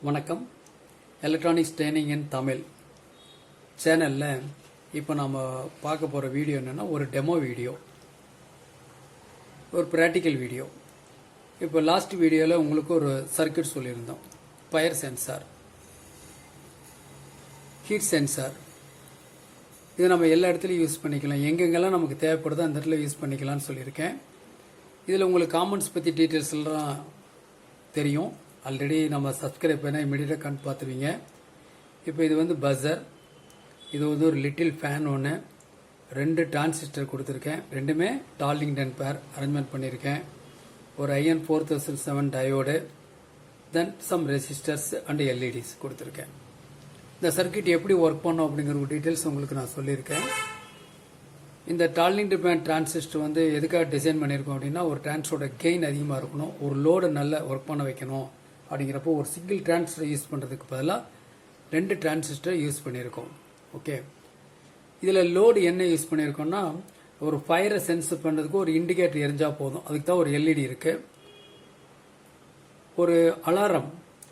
வணக்கம். Electronics training இன் தமிழ் சேனலில் இப்போ நம்ம பார்க்க போகிற வீடியோ என்னென்னா ஒரு டெமோ வீடியோ, ஒரு ப்ராக்டிக்கல் வீடியோ. இப்போ லாஸ்ட் வீடியோவில் உங்களுக்கு ஒரு சர்க்யூட் சொல்லியிருந்தோம். Fire sensor, heat sensor. இதை நம்ம எல்லா இடத்துலையும் யூஸ் பண்ணிக்கலாம். எங்கெங்கெல்லாம் நமக்கு தேவைப்படுதோ அந்த இடத்துல யூஸ் பண்ணிக்கலாம்னு சொல்லியிருக்கேன். இதில் உங்களுக்கு காமெண்ட்ஸ் பற்றி டீட்டெயில்ஸ் எல்லாம் தெரியும். ஆல்ரெடி நம்ம சப்ஸ்கிரைப் பண்ணால் இமீடியட்டாக கண்டு பார்த்துருவீங்க. இப்போ இது வந்து பஸர், இது வந்து ஒரு லிட்டில் ஃபேன் ஒன்று, 2 டிரான்சிஸ்டர் கொடுத்துருக்கேன். ரெண்டுமே டார்லிங்டன் பேர் அரேஞ்ச்மெண்ட் பண்ணியிருக்கேன். ஒரு IN 4007 diode, then some resistors and LEDs கொடுத்துருக்கேன். இந்த சர்க்யூட் எப்படி ஒர்க் பண்ணும் அப்படிங்கிற ஒரு டீட்டெயில்ஸ் உங்களுக்கு நான் சொல்லியிருக்கேன். இந்த டார்லிங்டன் பேர் டிரான்சிஸ்டர் வந்து எதுக்காக டிசைன் பண்ணியிருக்கோம் அப்படின்னா, ஒரு டிரான்சிஸ்டரோட கெயின் அதிகமாக இருக்கணும், ஒரு லோடு நல்லா ஒர்க் பண்ண வைக்கணும். அப்படிங்கிறப்போ ஒரு சிங்கிள் டிரான்சிஸ்டர் யூஸ் பண்ணுறதுக்கு பதிலாக 2 டிரான்சிஸ்டர் யூஸ் பண்ணியிருக்கோம். ஓகே, இதில் லோடு என்ன யூஸ் பண்ணியிருக்கோம்னா, ஒரு ஃபயரை சென்ஸ் பண்ணுறதுக்கு ஒரு இண்டிகேட்டர் எரிஞ்சால் போதும். அதுக்கு தான் ஒரு LED இருக்குது. ஒரு அலாரம்,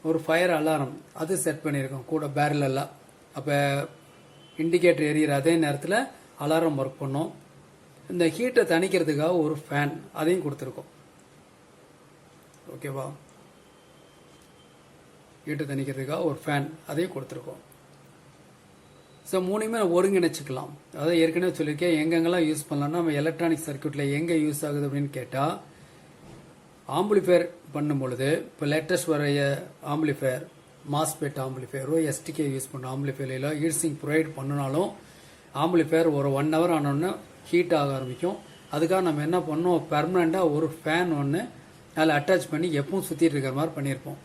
ஒரு ஃபயர் அலாரம் அது செட் பண்ணியிருக்கோம் கூட பேரலெல்லாம். அப்போ இண்டிகேட்டர் எரியிற அதே நேரத்தில் அலாரம் ஒர்க் பண்ணும். இந்த ஹீட்டை தணிக்கிறதுக்காக ஒரு ஃபேன் அதையும் கொடுத்துருக்கோம். ஓகேவா, ஹீட்டை தணிக்கிறதுக்காக ஒரு ஃபேன் அதையும் கொடுத்துருக்கோம். ஸோ மூணுமே நம்ம ஒருங்கிணைச்சிக்கலாம். அதாவது ஏற்கனவே சொல்லியிருக்கேன், எங்கெங்கெல்லாம் யூஸ் பண்ணலாம்னா, நம்ம எலக்ட்ரானிக் சர்க்யூட்டில் எங்கே யூஸ் ஆகுது அப்படின்னு கேட்டால், ஆம்பிளிஃபயர் பண்ணும் பொழுது இப்போ லேட்டஸ்ட் வரைய ஆம்பிளிஃபயர், மாஸ்பெட் ஆம்பிளிஃபயரோ STK யூஸ் பண்ணுற ஆம்பிளிஃபயரில் ஹீட் சிங்க் ப்ரொவைட் பண்ணினாலும் ஆம்பிளிஃபயர் ஒரு 1 hour ஆனோடனே ஹீட் ஆக ஆரம்பிக்கும். அதுக்காக நம்ம என்ன பண்ணோம், பெர்மனண்டாக ஒரு ஃபேன் ஒன்று அதில் அட்டாச் பண்ணி எப்பவும் சுற்றிட்டு இருக்கிற மாதிரி பண்ணியிருப்போம்.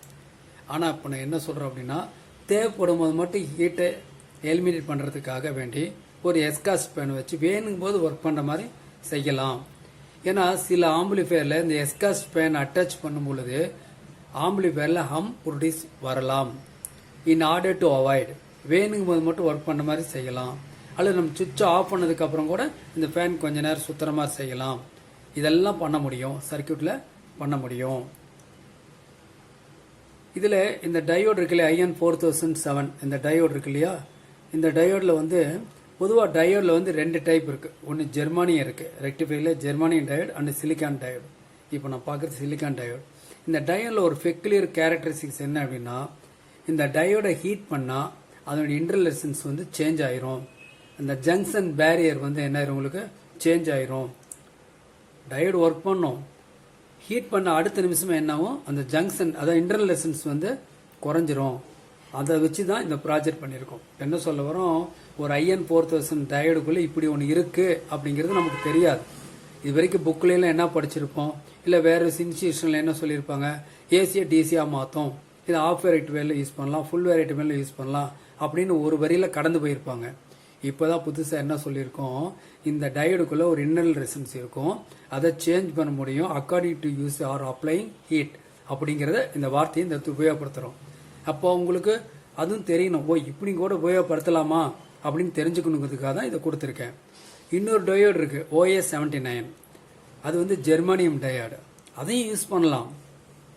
ஆனால் இப்போ நான் என்ன சொல்கிறேன் அப்படின்னா, தேவைப்படும் போது மட்டும் ஹீட்டை எலிமினேட் பண்ணுறதுக்காக வேண்டி ஒரு எஸ்காஸ்ட் ஃபேன் வச்சு வேணுங்கும் போது ஒர்க் பண்ணுற மாதிரி செய்யலாம். ஏன்னா சில ஆம்பிளிஃபயரில் இந்த எஸ்காஸ்ட் ஃபேன் அட்டாச் பண்ணும் பொழுது ஆம்பிளிஃபயரில் ஹம் ப்ரொடியூஸ் வரலாம். இன் ஆர்டர் டு அவாய்ட், வேணுங்கும் போது மட்டும் ஒர்க் பண்ண மாதிரி செய்யலாம். அல்லது நம்ம சுவிட்சை ஆஃப் பண்ணதுக்கப்புறம் கூட இந்த ஃபேன் கொஞ்ச நேரம் சுற்றுற மாதிரி செய்யலாம். இதெல்லாம் பண்ண முடியும், சர்க்யூட்டில் பண்ண முடியும். இதில் இந்த டயோடு இருக்கு இல்லையா, IN 4007 இந்த டயோடு இருக்கு இல்லையா, இந்த டயோடில் வந்து பொதுவாக டயோடில் வந்து 2 டைப் இருக்குது. ஒன்று ஜெர்மானியம் இருக்குது, ரெக்டிஃபைல ஜெர்மானியம் டயோடு அண்ட் சிலிக்கான் டயோடு. இப்போ நான் பார்க்குறது சிலிக்கான் டயோடு. இந்த டயோடில் ஒரு பெக்யூலியர் கேரக்டரிஸ்டிக்ஸ் என்ன அப்படின்னா, இந்த டயோடை ஹீட் பண்ணால் அதோட இன்டர்லெசன்ஸ் வந்து சேஞ்ச் ஆயிரும். அந்த ஜங்ஷன் பேரியர் வந்து என்ன ஆயிரும், உங்களுக்கு சேஞ்ச் ஆயிரும். டயோடு ஒர்க் பண்ணும், ஹீட் பண்ண அடுத்த நிமிஷமே என்னாகும், அந்த ஜங்ஷன் அதாவது இன்டர்னல் ரெசிஸ்டன்ஸ் வந்து குறைஞ்சிரும். அதை வச்சு தான் இந்த ப்ராஜெக்ட் பண்ணியிருக்கோம். என்ன சொல்ல வரோம், ஒரு IN 4000 டயோடுக்குள்ளே இப்படி ஒன்று இருக்குது அப்படிங்கிறது நமக்கு தெரியாது. இது வரைக்கும் புக்கிலாம் என்ன படிச்சிருப்போம், இல்லை வேறு இன்ஸ்டியூஷனில் என்ன சொல்லியிருப்பாங்க, ஏசியை டிசியாக மாற்றும், இது ஆஃப் வேரைட் வேல யூஸ் பண்ணலாம், ஃபுல் வேரைட் வேல யூஸ் பண்ணலாம் அப்படின்னு ஒரு வரியில் கடந்து போயிருப்பாங்க. இப்போதான் புதுசாக என்ன சொல்லியிருக்கோம், இந்த டயோடுக்குள்ளே ஒரு இன்னல் ரெசிஸ்டன்ஸ் இருக்கும், அதை சேஞ்ச் பண்ண முடியும் according to use R அப்ளைங் heat அப்படிங்கிறத இந்த வார்த்தையை இந்த உபயோகப்படுத்துகிறோம். அப்போ உங்களுக்கு அதுவும் தெரியணும், ஓ இப்படி கூட உபயோகப்படுத்தலாமா அப்படின்னு தெரிஞ்சுக்கணுங்கிறதுக்காக தான் இதை கொடுத்துருக்கேன். இன்னொரு டயோடு இருக்குது OS79, அது வந்து ஜெர்மானியம் டயோடு, அதையும் யூஸ் பண்ணலாம்.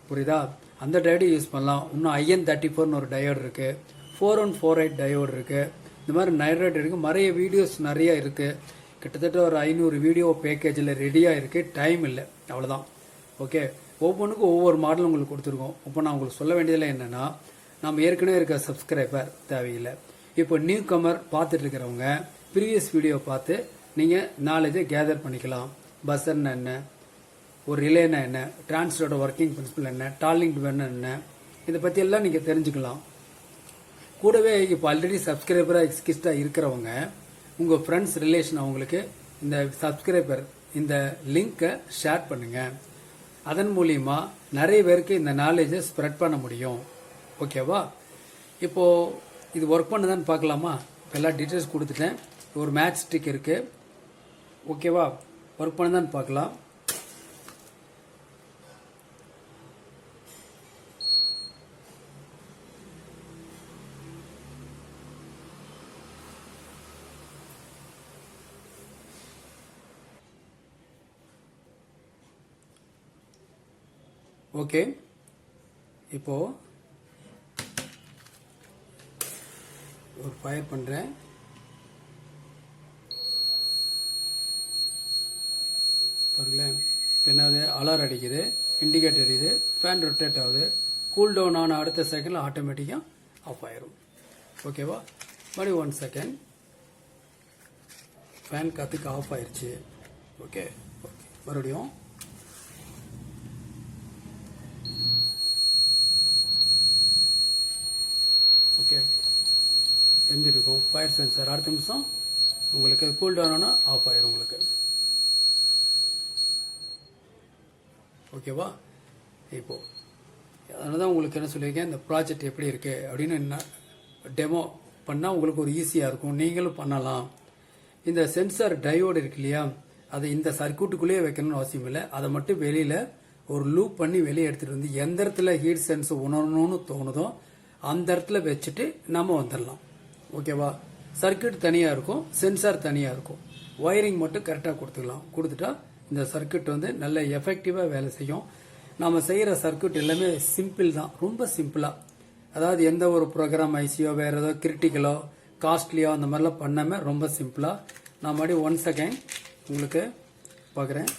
புரியுதா, அந்த டயோடு யூஸ் பண்ணலாம். இன்னும் IN 34 ஒரு டயோடு இருக்குது, 4148 டயோடு இருக்குது. இந்த மாதிரி நிறைய இருக்குது. நிறைய வீடியோஸ் நிறைய இருக்குது. கிட்டத்தட்ட ஒரு 500 வீடியோ பேக்கேஜில் ரெடியாக இருக்குது. டைம் இல்லை, அவ்வளோதான். ஓகே, ஒவ்வொன்றுக்கும் ஒவ்வொரு மாடலும் உங்களுக்கு கொடுத்துருக்கோம். இப்போ நான் உங்களுக்கு சொல்ல வேண்டியதில் என்னென்னா, நம்ம ஏற்கனவே இருக்க சப்ஸ்கிரைபர் தேவையில்லை. இப்போ நியூ கமர் பார்த்துட்டு இருக்கிறவங்க ப்ரீவியஸ் வீடியோ பார்த்து நீங்கள் நாலேஜை கேதர் பண்ணிக்கலாம். பஸ்ஸர்னா என்ன, ஒரு ரிலேனா என்ன, டிரான்ஸ்டரோட ஒர்க்கிங் பிரின்சிபல் என்ன, டார்லிங் டிவைடர் என்ன, இதை பற்றியெல்லாம் நீங்கள் தெரிஞ்சுக்கலாம். கூடவே இப்போ ஆல்ரெடி சப்ஸ்கிரைபராக எக்ஸ்கிஸ்டாக இருக்கிறவங்க உங்கள் ஃப்ரெண்ட்ஸ் ரிலேஷன் அவங்களுக்கு இந்த சப்ஸ்கிரைபர் இந்த லிங்கை ஷேர் பண்ணுங்கள். அதன் மூலிமா நிறைய பேருக்கு இந்த நாலேஜை ஸ்ப்ரெட் பண்ண முடியும். ஓகேவா, இப்போது இது ஒர்க் பண்ணுதான்னு பார்க்கலாமா. எல்லா டீட்டெயில்ஸ் கொடுத்துட்டேன். ஒரு மேட்ச் ஸ்டிக் இருக்குது. ஓகேவா, ஒர்க் பண்ணுதான்னு பார்க்கலாம். ஓகே, இப்போது ஒரு ஃபயர் பண்ணுறேன். பாருங்களேன், இப்போ என்னது அலாரம் அடிக்குது, இண்டிகேட்டர் எரியுது, ஃபேன் ரொட்டேட் ஆகுது. கூல் டவுன் ஆன அடுத்த செகண்டில் ஆட்டோமேட்டிக்காக ஆஃப் ஆயிரும். ஓகேவா? மறுபடியும் 1 செகண்ட், ஃபேன் காற்றுக்கு ஆஃப் ஆயிடுச்சு. ஓகே ஓகே, மறுபடியும் ஓகே எந்திருக்கும் ஃபயர் சென்சார். அடுத்த நிமிஷம் உங்களுக்கு கூல் டவுன் ஆனால் ஆஃப் ஆயிரும் உங்களுக்கு. ஓகேவா? இப்போ அதனால தான் உங்களுக்கு என்ன சொல்லியிருக்கேன், இந்த ப்ராஜெக்ட் எப்படி இருக்கு அப்படின்னு என்ன டெமோ பண்ணால் உங்களுக்கு ஒரு ஈஸியாக இருக்கும், நீங்களும் பண்ணலாம். இந்த சென்சார் டயோடு இருக்கு இல்லையா, அதை இந்த சர்க்யூட்டுக்குள்ளேயே வைக்கணும்னு அவசியம் இல்லை. அதை மட்டும் வெளியில் ஒரு லூப் பண்ணி வெளியே எடுத்துகிட்டு வந்து எந்த இடத்துல ஹீட் சென்ஸ் உணரணும்னு தோணுதோ அந்த இடத்துல வச்சுட்டு நம்ம வந்துடலாம். ஓகேவா? சர்க்யூட் தனியாக இருக்கும், சென்சார் தனியாக இருக்கும். ஒயரிங் மட்டும் கரெக்டாக கொடுத்துட்டா இந்த சர்க்யூட் வந்து நல்ல எஃபெக்டிவாக வேலை செய்யும். நம்ம செய்கிற சர்க்யூட் எல்லாமே சிம்பிள் தான், ரொம்ப சிம்பிளாக. அதாவது எந்த ஒரு ப்ரோக்ராம் ஐசியோ வேறு ஏதோ கிரிட்டிக்கலோ காஸ்ட்லியோ அந்த மாதிரிலாம் பண்ணாமல் ரொம்ப சிம்பிளாக. நான் மறுபடியும் 1 செகண்ட் உங்களுக்கு பார்க்குறேன்.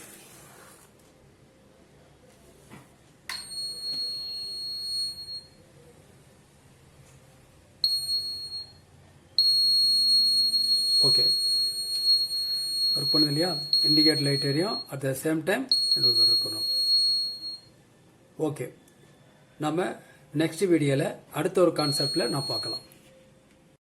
ஓகே, ஒர்க் பண்ணுது இல்லையா? இண்டிகேட் லைட் எரியும், அட் த சேம் டைம் இருக்கணும். ஓகே, நம்ம நெக்ஸ்ட் வீடியோவில் அடுத்த ஒரு கான்செப்டில் நான் பார்க்கலாம்.